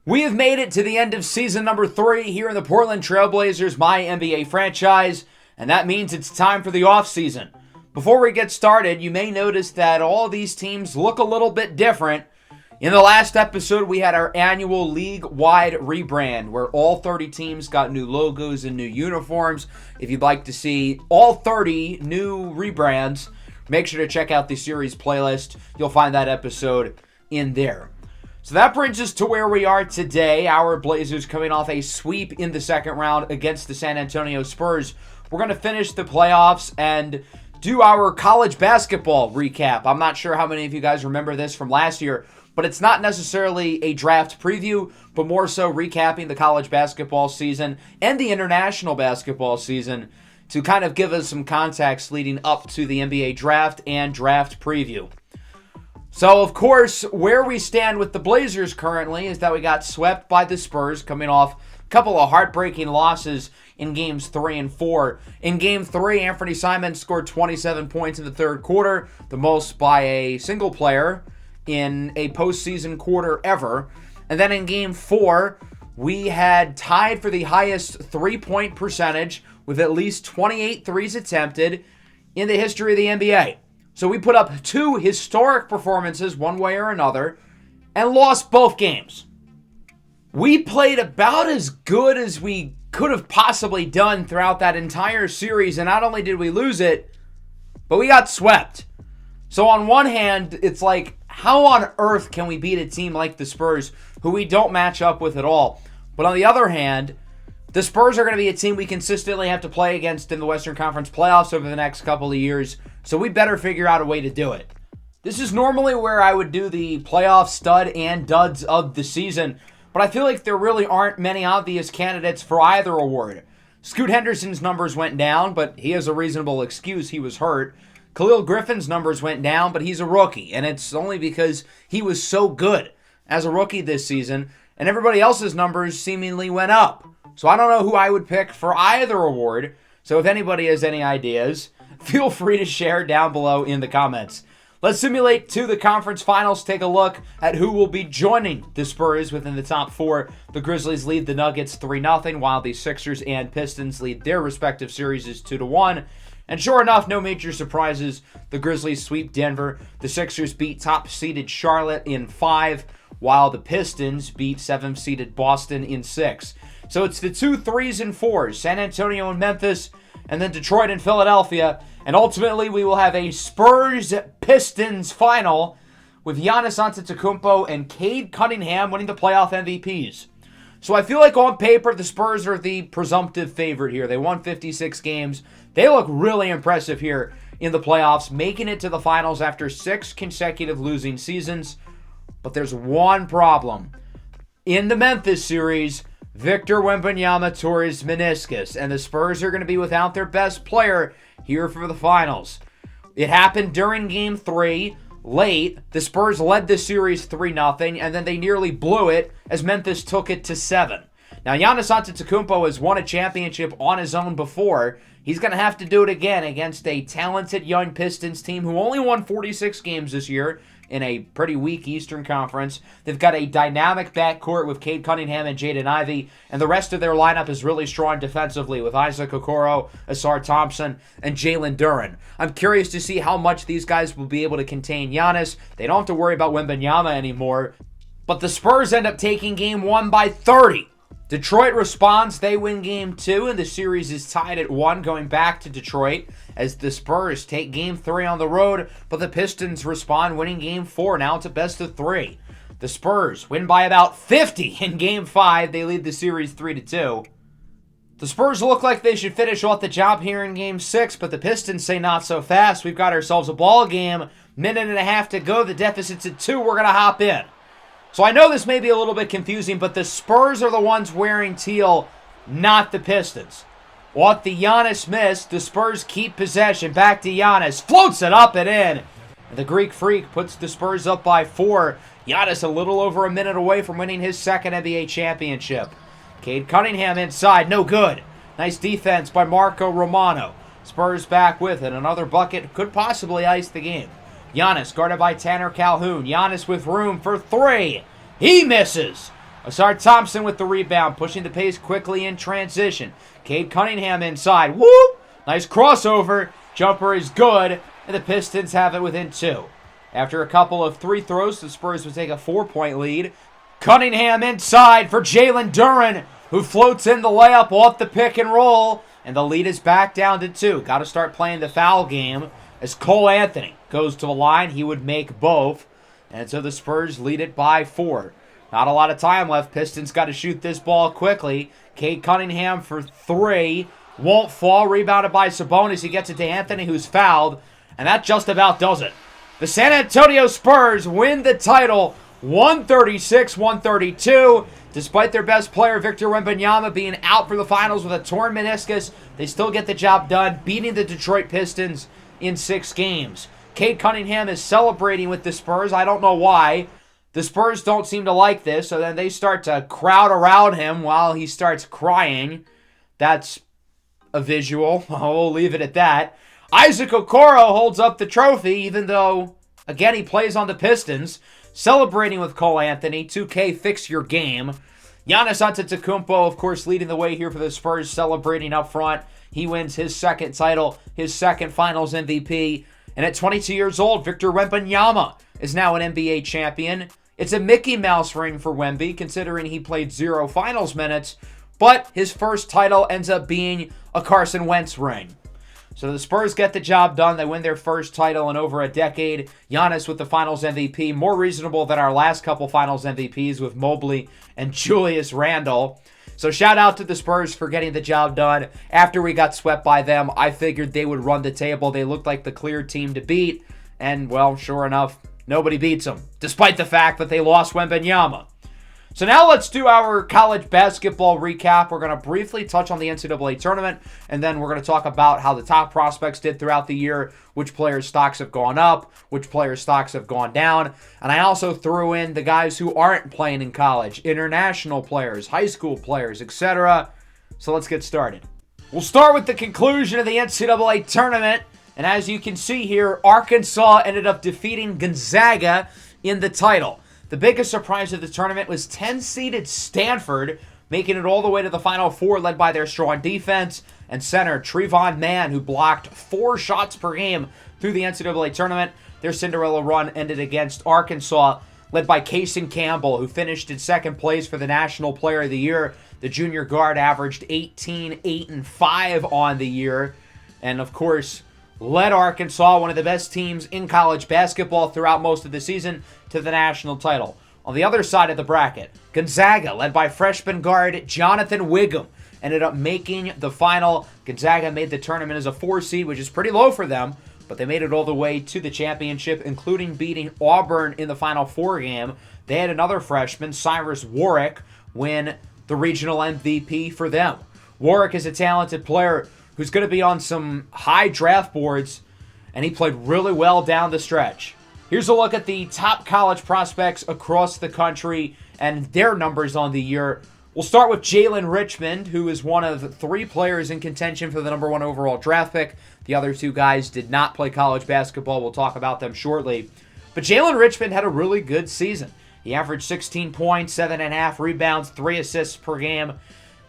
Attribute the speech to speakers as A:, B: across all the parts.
A: We have made it to the end of season number 3 here in the Portland Trailblazers MyNBA franchise, and that means it's time for the offseason. Before we get started, you may notice that all these teams look a little bit different. In the last episode, we had our annual league-wide rebrand where all 30 teams got new logos and new uniforms. If you'd like to see all 30 new rebrands, make sure to check out the series playlist. You'll find that episode in there. So that brings us to where we are today. Our Blazers coming off a sweep in the second round against the San Antonio Spurs. We're going to finish the playoffs and do our college basketball recap. I'm not sure how many of you guys remember this from last year, but it's not necessarily a draft preview, but more so recapping the college basketball season and the international basketball season to kind of give us some context leading up to the NBA draft and draft preview. So, of course, where we stand with the Blazers currently is that we got swept by the Spurs, coming off a couple of heartbreaking losses in Games 3 and 4. In Game 3, Anthony Simons scored 27 points in the third quarter, the most by a single player in a postseason quarter ever. And then in Game 4, we had tied for the highest three-point percentage with at least 28 threes attempted in the history of the NBA. So we put up 2 historic performances one way or another and lost both games. We played about as good as we could have possibly done throughout that entire series, and not only did we lose it, but we got swept. So on one hand, it's like, how on earth can we beat a team like the Spurs, who we don't match up with at all? But on the other hand, the Spurs are going to be a team we consistently have to play against in the Western Conference playoffs over the next couple of years, so we better figure out a way to do it. This is normally where I would do the playoff stud and duds of the season, but I feel like there really aren't many obvious candidates for either award. Scoot Henderson's numbers went down, but he has a reasonable excuse. He was hurt. Khalil Griffin's numbers went down, but he's a rookie, and it's only because he was so good as a rookie this season, and everybody else's numbers seemingly went up. So I don't know who I would pick for either award, so if anybody has any ideas, feel free to share down below in the comments. Let's simulate to the conference finals, take a look at who will be joining the Spurs within the top 4. The Grizzlies lead the Nuggets 3-0, while the Sixers and Pistons lead their respective series 2-1. And sure enough, no major surprises. The Grizzlies sweep Denver. The Sixers beat top-seeded Charlotte in 5, while the Pistons beat 7th-seeded Boston in 6. So it's the 2 3s and 4s, San Antonio and Memphis, and then Detroit and Philadelphia. And ultimately, we will have a Spurs-Pistons final with Giannis Antetokounmpo and Cade Cunningham winning the playoff MVPs. So I feel like on paper, the Spurs are the presumptive favorite here. They won 56 games. They look really impressive here in the playoffs, making it to the finals after 6 consecutive losing seasons. But there's one problem. In the Memphis series, Victor Wembanyama tore his meniscus, and the Spurs are going to be without their best player here for the finals. It happened during Game 3, late. The Spurs led the series 3-0, and then they nearly blew it as Memphis took it to 7. Now, Giannis Antetokounmpo has won a championship on his own before. He's going to have to do it again against a talented young Pistons team who only won 46 games this year in a pretty weak Eastern Conference. They've got a dynamic backcourt with Cade Cunningham and Jaden Ivey, and the rest of their lineup is really strong defensively with Isaac Okoro, Asar Thompson, and Jalen Duren. I'm curious to see how much these guys will be able to contain Giannis. They don't have to worry about Wembanyama anymore, but the Spurs end up taking Game 1 by 30. Detroit responds, they win Game 2, and the series is tied at 1 going back to Detroit as the Spurs take Game 3 on the road, but the Pistons respond, winning Game 4. Now it's a best of 3. The Spurs win by about 50 in Game 5. They lead the series 3-2. The Spurs look like they should finish off the job here in Game 6, but the Pistons say not so fast. We've got ourselves a ball game, minute and a half to go. The deficit's at 2. We're going to hop in. So I know this may be a little bit confusing, but the Spurs are the ones wearing teal, not the Pistons. What the Giannis missed, the Spurs keep possession. Back to Giannis. Floats it up and in. And the Greek Freak puts the Spurs up by 4. Giannis a little over a minute away from winning his second NBA championship. Cade Cunningham inside. No good. Nice defense by Marco Romano. Spurs back with it. Another bucket could possibly ice the game. Giannis guarded by Tanner Calhoun. Giannis with room for 3. He misses. Asar Thompson with the rebound, pushing the pace quickly in transition. Cade Cunningham inside. Whoop! Nice crossover. Jumper is good, and the Pistons have it within 2. After a couple of free throws, the Spurs would take a 4-point lead. Cunningham inside for Jalen Duren, who floats in the layup off the pick and roll, and the lead is back down to 2. Got to start playing the foul game as Cole Anthony goes to the line. He would make both, and so the Spurs lead it by 4. Not a lot of time left. Pistons got to shoot this ball quickly. Cade Cunningham for 3. Won't fall. Rebounded by Sabonis. He gets it to Anthony, who's fouled, and that just about does it. The San Antonio Spurs win the title 136-132. Despite their best player, Victor Wembanyama, being out for the finals with a torn meniscus, they still get the job done, beating the Detroit Pistons in 6 games. Cade Cunningham is celebrating with the Spurs. I don't know why. The Spurs don't seem to like this, so then they start to crowd around him while he starts crying. That's a visual. We'll leave it at that. Isaac Okoro holds up the trophy, even though, again, he plays on the Pistons. Celebrating with Cole Anthony. 2K, fix your game. Giannis Antetokounmpo, of course, leading the way here for the Spurs, celebrating up front. He wins his 2nd title, his 2nd Finals MVP. And at 22 years old, Victor Wembanyama is now an NBA champion. It's a Mickey Mouse ring for Wemby, considering he played 0 finals minutes, but his first title ends up being a Carson Wentz ring. So the Spurs get the job done. They win their first title in over a decade. Giannis with the Finals MVP, more reasonable than our last couple Finals MVPs with Mobley and Julius Randle. So shout out to the Spurs for getting the job done. After we got swept by them, I figured they would run the table. They looked like the clear team to beat. And, well, sure enough, nobody beats them, despite the fact that they lost Wembanyama. So now let's do our college basketball recap. We're going to briefly touch on the NCAA tournament, and then we're going to talk about how the top prospects did throughout the year, which players' stocks have gone up, which players' stocks have gone down. And I also threw in the guys who aren't playing in college, international players, high school players, etc. So let's get started. We'll start with the conclusion of the NCAA tournament. And as you can see here, Arkansas ended up defeating Gonzaga in the title. The biggest surprise of the tournament was 10-seeded Stanford, making it all the way to the Final Four, led by their strong defense and center Trevon Mann, who blocked 4 shots per game through the NCAA tournament. Their Cinderella run ended against Arkansas, led by Kaysen Campbell, who finished in 2nd place for the National Player of the Year. The junior guard averaged 18, 8, and 5 on the year. And, of course, led Arkansas, one of the best teams in college basketball throughout most of the season, to the national title. On the other side of the bracket, Gonzaga, led by freshman guard Jonathan Wiggum, ended up making the final. Gonzaga made the tournament as a 4 seed, which is pretty low for them, but they made it all the way to the championship, including beating Auburn in the Final Four game. They had another freshman, Cyrus Warwick, win the regional MVP for them. Warwick is a talented player who's going to be on some high draft boards, and he played really well down the stretch. Here's a look at the top college prospects across the country and their numbers on the year. We'll start with Jalen Richmond, who is one of 3 players in contention for the number 1 overall draft pick. The other 2 guys did not play college basketball. We'll talk about them shortly. But Jalen Richmond had a really good season. He averaged 16 points, 7.5 rebounds, 3 assists per game.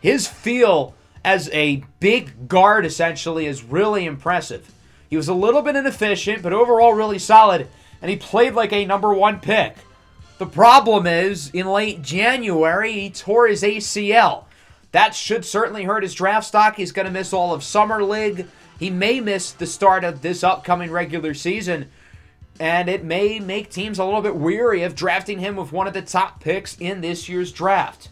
A: His feel as a big guard, essentially, is really impressive. He was a little bit inefficient, but overall really solid, and he played like a number 1 pick. The problem is, in late January, he tore his ACL. That should certainly hurt his draft stock. He's going to miss all of Summer League. He may miss the start of this upcoming regular season, and it may make teams a little bit weary of drafting him with one of the top picks in this year's draft.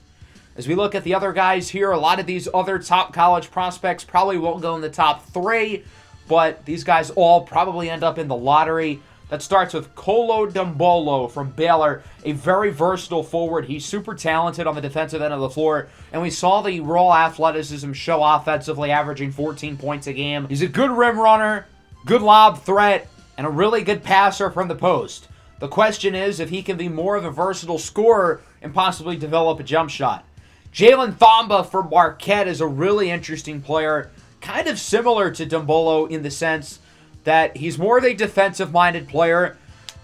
A: As we look at the other guys here, a lot of these other top college prospects probably won't go in the top 3, but these guys all probably end up in the lottery. That starts with Kolo Dumbolo from Baylor, a very versatile forward. He's super talented on the defensive end of the floor, and we saw the raw athleticism show offensively, averaging 14 points a game. He's a good rim runner, good lob threat, and a really good passer from the post. The question is if he can be more of a versatile scorer and possibly develop a jump shot. Jalen Thamba from Marquette is a really interesting player, kind of similar to Dumbolo in the sense that he's more of a defensive-minded player,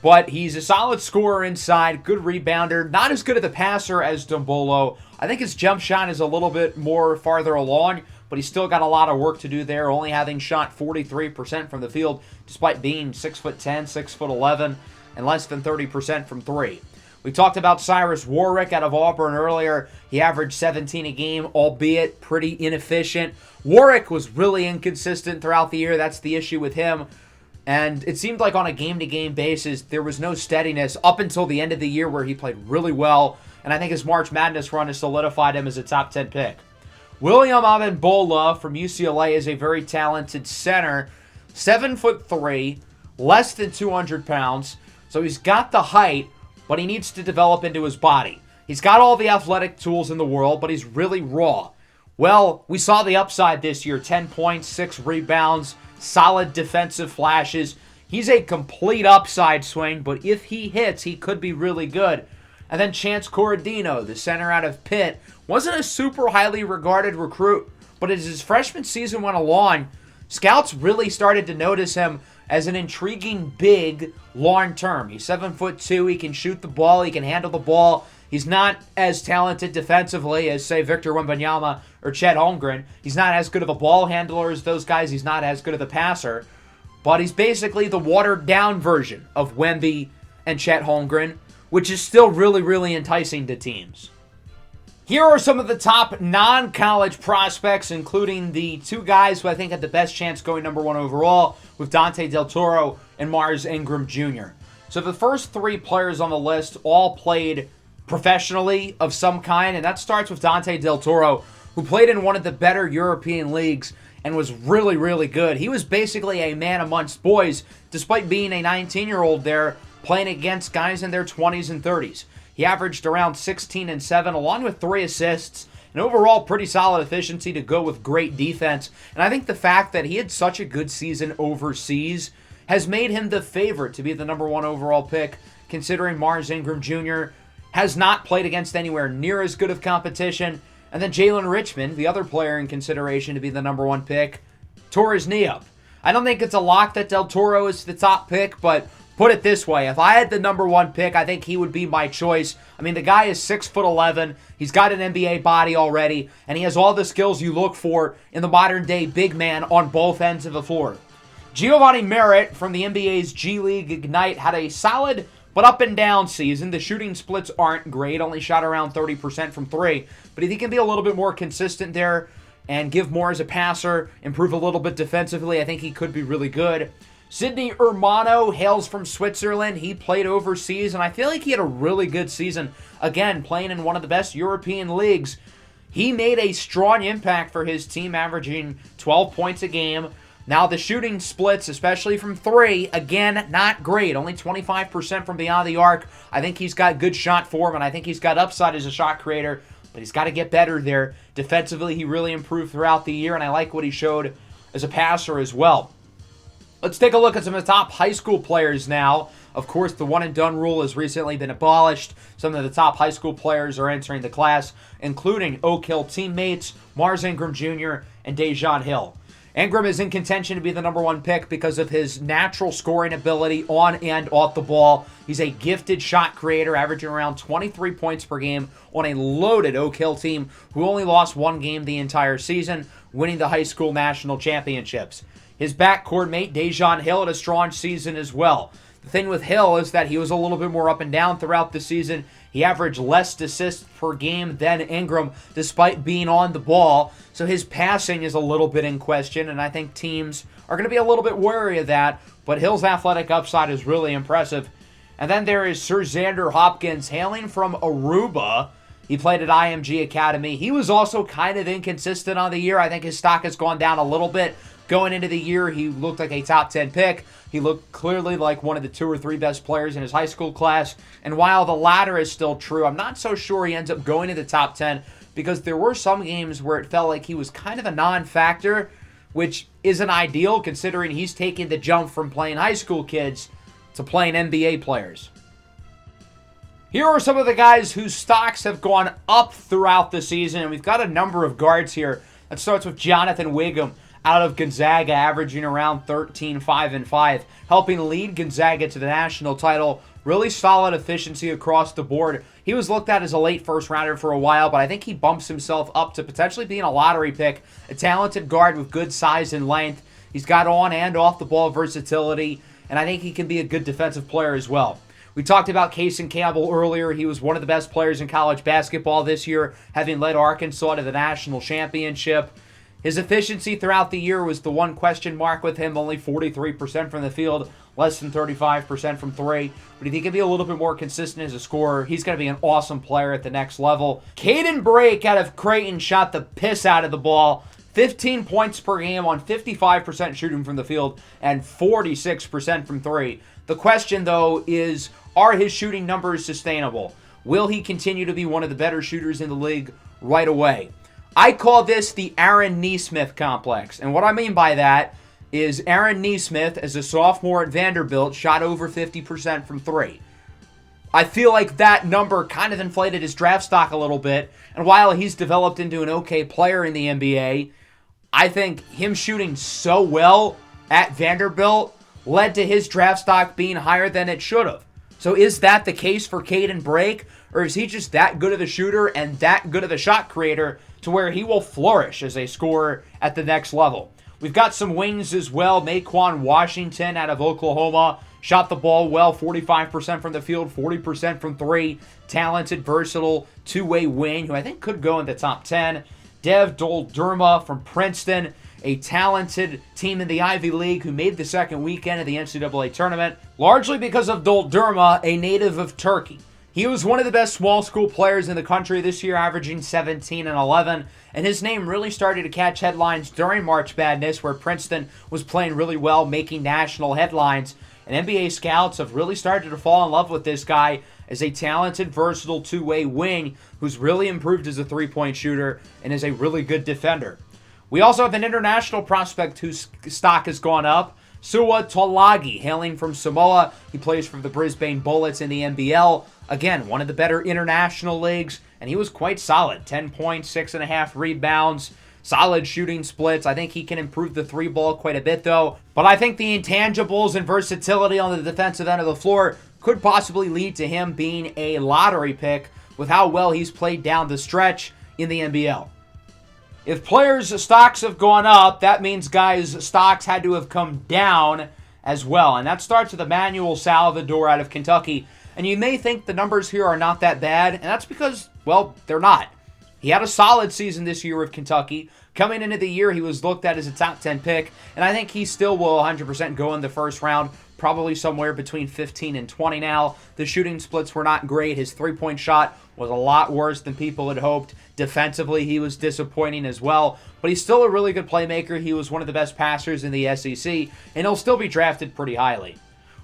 A: But he's a solid scorer inside, good rebounder, not as good at the passer as Dumbolo. I think his jump shot is a little bit more farther along, but he's still got a lot of work to do there, only having shot 43% from the field, despite being 6'10", 6'11", and less than 30% from three. We talked about Cyrus Warwick out of Auburn earlier. He averaged 17 a game, albeit pretty inefficient. Warwick was really inconsistent throughout the year. That's the issue with him. And it seemed like on a game-to-game basis, there was no steadiness up until the end of the year where he played really well. And I think his March Madness run has solidified him as a top 10 pick. William Abimbola from UCLA is a very talented center. 7'3", less than 200 pounds. So he's got the height, but he needs to develop into his body. He's got all the athletic tools in the world, but he's really raw. Well, we saw the upside this year. 10 points, 6 rebounds, solid defensive flashes. He's a complete upside swing, but if he hits, he could be really good. And then Chance Corradino, the center out of Pitt, wasn't a super highly regarded recruit, but as his freshman season went along, scouts really started to notice him as an intriguing big long term. He's 7'2", he can shoot the ball, he can handle the ball. He's not as talented defensively as, say, Victor Wembanyama or Chet Holmgren. He's not as good of a ball handler as those guys. He's not as good of a passer. But he's basically the watered-down version of Wemby and Chet Holmgren, which is still really, really enticing to teams. Here are some of the top non-college prospects, including the two guys who I think had the best chance going number one overall, with Dante Del Toro and Mars Ingram Jr. So the first three players on the list all played professionally of some kind, and that starts with Dante Del Toro, who played in one of the better European leagues and was really, really good. He was basically a man amongst boys, despite being a 19-year-old there, playing against guys in their 20s and 30s. He averaged around 16 and 7, along with 3 assists, and overall pretty solid efficiency to go with great defense. And I think the fact that he had such a good season overseas has made him the favorite to be the number one overall pick, considering Mars Ingram Jr. has not played against anywhere near as good of competition. And then Jalen Richmond, the other player in consideration to be the number one pick, tore his knee up. I don't think it's a lock that Del Toro is the top pick, but put it this way, if I had the number one pick, I think he would be my choice. I mean, the guy is 6'11", he's got an NBA body already, and he has all the skills you look for in the modern-day big man on both ends of the floor. Giovanni Merritt from the NBA's G League Ignite had a solid but up and down season. The shooting splits aren't great, only shot around 30% from three, but if he can be a little bit more consistent there and give more as a passer, improve a little bit defensively, I think he could be really good. Sidney Hermano hails from Switzerland. He played overseas, and I feel like he had a really good season. Again, playing in one of the best European leagues. He made a strong impact for his team, averaging 12 points a game. Now, the shooting splits, especially from three, again, not great. Only 25% from beyond the arc. I think he's got good shot form, and I think he's got upside as a shot creator, but he's got to get better there. Defensively, he really improved throughout the year, and I like what he showed as a passer as well. Let's take a look at some of the top high school players now. Of course, the one-and-done rule has recently been abolished. Some of the top high school players are entering the class, including Oak Hill teammates Mars Ingram Jr. and Dejon Hill. Ingram is in contention to be the number one pick because of his natural scoring ability on and off the ball. He's a gifted shot creator, averaging around 23 points per game on a loaded Oak Hill team who only lost one game the entire season, winning the high school national championships. His backcourt mate, Dejon Hill, had a strong season as well. The thing with Hill is that he was a little bit more up and down throughout the season. He averaged less assists per game than Ingram, despite being on the ball. So his passing is a little bit in question, and I think teams are going to be a little bit wary of that. But Hill's athletic upside is really impressive. And then there is Sir Xander Hopkins, hailing from Aruba. He played at IMG Academy. He was also kind of inconsistent on the year. I think his stock has gone down a little bit. Going into the year, he looked like a top 10 pick. He looked clearly like one of the 2 or 3 best players in his high school class. And while the latter is still true, I'm not so sure he ends up going to the top 10 because there were some games where it felt like he was kind of a non-factor, which isn't ideal considering he's taking the jump from playing high school kids to playing NBA players. Here are some of the guys whose stocks have gone up throughout the season, and we've got a number of guards here. That starts with Jonathan Wiggum. out of Gonzaga, averaging around 13, 5, and 5, helping lead Gonzaga to the national title. Really solid efficiency across the board. He was looked at as a late first rounder for a while, but I think he bumps himself up to potentially being a lottery pick. A talented guard with good size and length. He's got on and off the ball versatility, and I think he can be a good defensive player as well. We talked about Cason Campbell earlier. He was one of the best players in college basketball this year, having led Arkansas to the national championship. His efficiency throughout the year was the one question mark with him, only 43% from the field, less than 35% from three. But if he can be a little bit more consistent as a scorer, he's going to be an awesome player at the next level. Caden Brake out of Creighton shot the piss out of the ball. 15 points per game on 55% shooting from the field and 46% from three. The question, though, is, are his shooting numbers sustainable? Will he continue to be one of the better shooters in the league right away? I call this the Aaron Nesmith complex. And what I mean by that is Aaron Nesmith, as a sophomore at Vanderbilt, shot over 50% from three. I feel like that number kind of inflated his draft stock a little bit. And while he's developed into an okay player in the NBA, I think him shooting so well at Vanderbilt led to his draft stock being higher than it should have. So is that the case for Caden Brake? Or is he just that good of a shooter and that good of a shot creator to where he will flourish as a scorer at the next level? We've got some wings as well. Naquan Washington out of Oklahoma shot the ball well, 45% from the field, 40% from three. Talented, versatile, two-way wing who I think could go in the top 10. Dev Dolderma from Princeton, a talented team in the Ivy League who made the second weekend of the NCAA tournament, largely because of Dolderma, a native of Turkey. He was one of the best small school players in the country this year, averaging 17 and 11, and his name really started to catch headlines during March Madness, where Princeton was playing really well, making national headlines, and NBA scouts have really started to fall in love with this guy as a talented, versatile two-way wing who's really improved as a three-point shooter and is a really good defender. We also have an international prospect whose stock has gone up, Sua Tolagi, hailing from Samoa. He plays for the Brisbane Bullets in the NBL. Again, one of the better international leagues, and he was quite solid. 10 points, 6.5 rebounds, solid shooting splits. I think he can improve the three ball quite a bit, though. But I think the intangibles and versatility on the defensive end of the floor could possibly lead to him being a lottery pick with how well he's played down the stretch in the NBL. If players' stocks have gone up, that means guys' stocks had to have come down as well. And that starts with Emmanuel Salvador out of Kentucky. And you may think the numbers here are not that bad, and that's because, well, they're not. He had a solid season this year with Kentucky. Coming into the year, he was looked at as a top 10 pick, and I think he still will 100% go in the first round, probably somewhere between 15 and 20 now. The shooting splits were not great. His three-point shot was a lot worse than people had hoped. Defensively, he was disappointing as well, but he's still a really good playmaker. He was one of the best passers in the SEC, and he'll still be drafted pretty highly.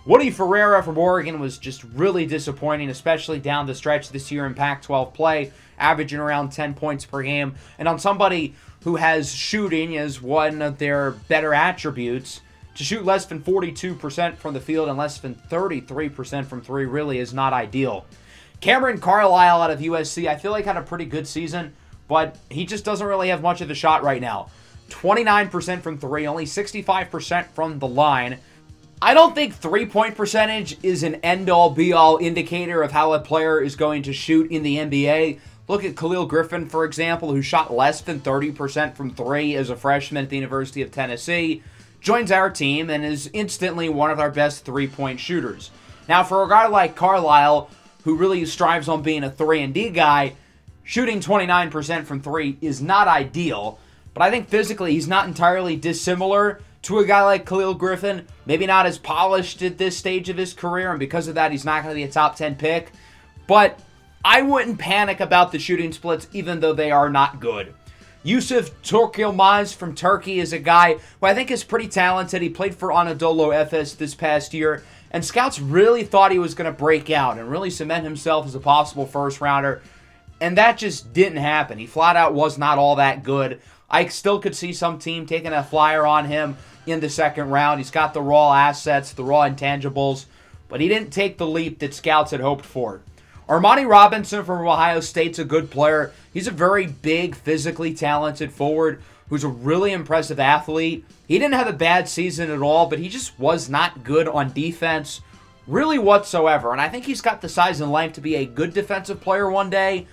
A: Woody Ferreira from Oregon was just really disappointing, especially down the stretch this year in Pac-12 play, averaging around 10 points per game. And on somebody who has shooting as one of their better attributes, to shoot less than 42% from the field and less than 33% from three really is not ideal. Cameron Carlisle out of USC, I feel like had a pretty good season, but he just doesn't really have much of the shot right now. 29% from three, only 65% from the line. I don't think three-point percentage is an end-all, be-all indicator of how a player is going to shoot in the NBA. Look at Khalil Griffin, for example, who shot less than 30% from three as a freshman at the University of Tennessee, joins our team and is instantly one of our best three-point shooters. Now, for a guy like Carlisle, who really strives on being a 3-and-D guy, shooting 29% from three is not ideal, but I think physically he's not entirely dissimilar to a guy like Khalil Griffin, maybe not as polished at this stage of his career, and because of that, he's not going to be a top 10 pick. But I wouldn't panic about the shooting splits, even though they are not good. Yusuf Turkilmaz from Turkey is a guy who I think is pretty talented. He played for Anadolu Efes this past year, and scouts really thought he was going to break out and really cement himself as a possible first-rounder, and that just didn't happen. He flat out was not all that good. I still could see some team taking a flyer on him in the second round. He's got the raw assets, the raw intangibles, but he didn't take the leap that scouts had hoped for. Armani Robinson from Ohio State's a good player. He's a very big, physically talented forward who's a really impressive athlete. He didn't have a bad season at all, but he just was not good on defense, really whatsoever. And I think he's got the size and length to be a good defensive player one day,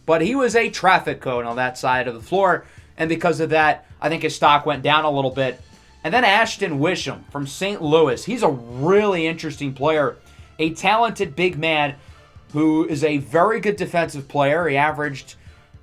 A: but he was a traffic cone on that side of the floor, and because of that, I think his stock went down a little bit. And then Ashton Wisham from St. Louis. He's a really interesting player, a talented big man who is a very good defensive player. He averaged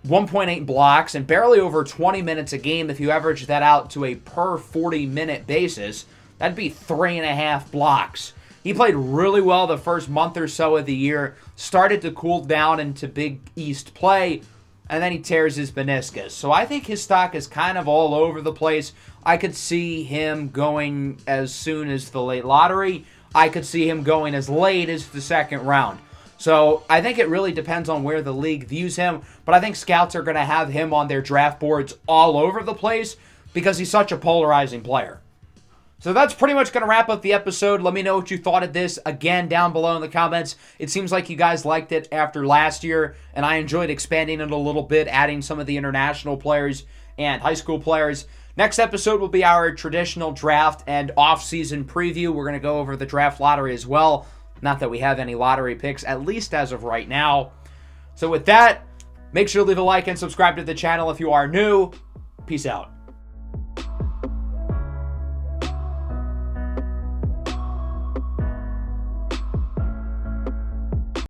A: 1.8 blocks and barely over 20 minutes a game. If you average that out to a per 40-minute basis, that'd be 3.5 blocks. He played really well the first month or so of the year, started to cool down into Big East play, and then he tears his meniscus. So I think his stock is kind of all over the place. I could see him going as soon as the late lottery. I could see him going as late as the second round. So I think it really depends on where the league views him, but I think scouts are going to have him on their draft boards all over the place because he's such a polarizing player. So that's pretty much going to wrap up the episode. Let me know what you thought of this, again, down below in the comments. It seems like you guys liked it after last year, and I enjoyed expanding it a little bit, adding some of the international players and high school players. Next episode will be our traditional draft and off-season preview. We're going to go over the draft lottery as well. Not that we have any lottery picks, at least as of right now. So with that, make sure to leave a like and subscribe to the channel if you are new. Peace out.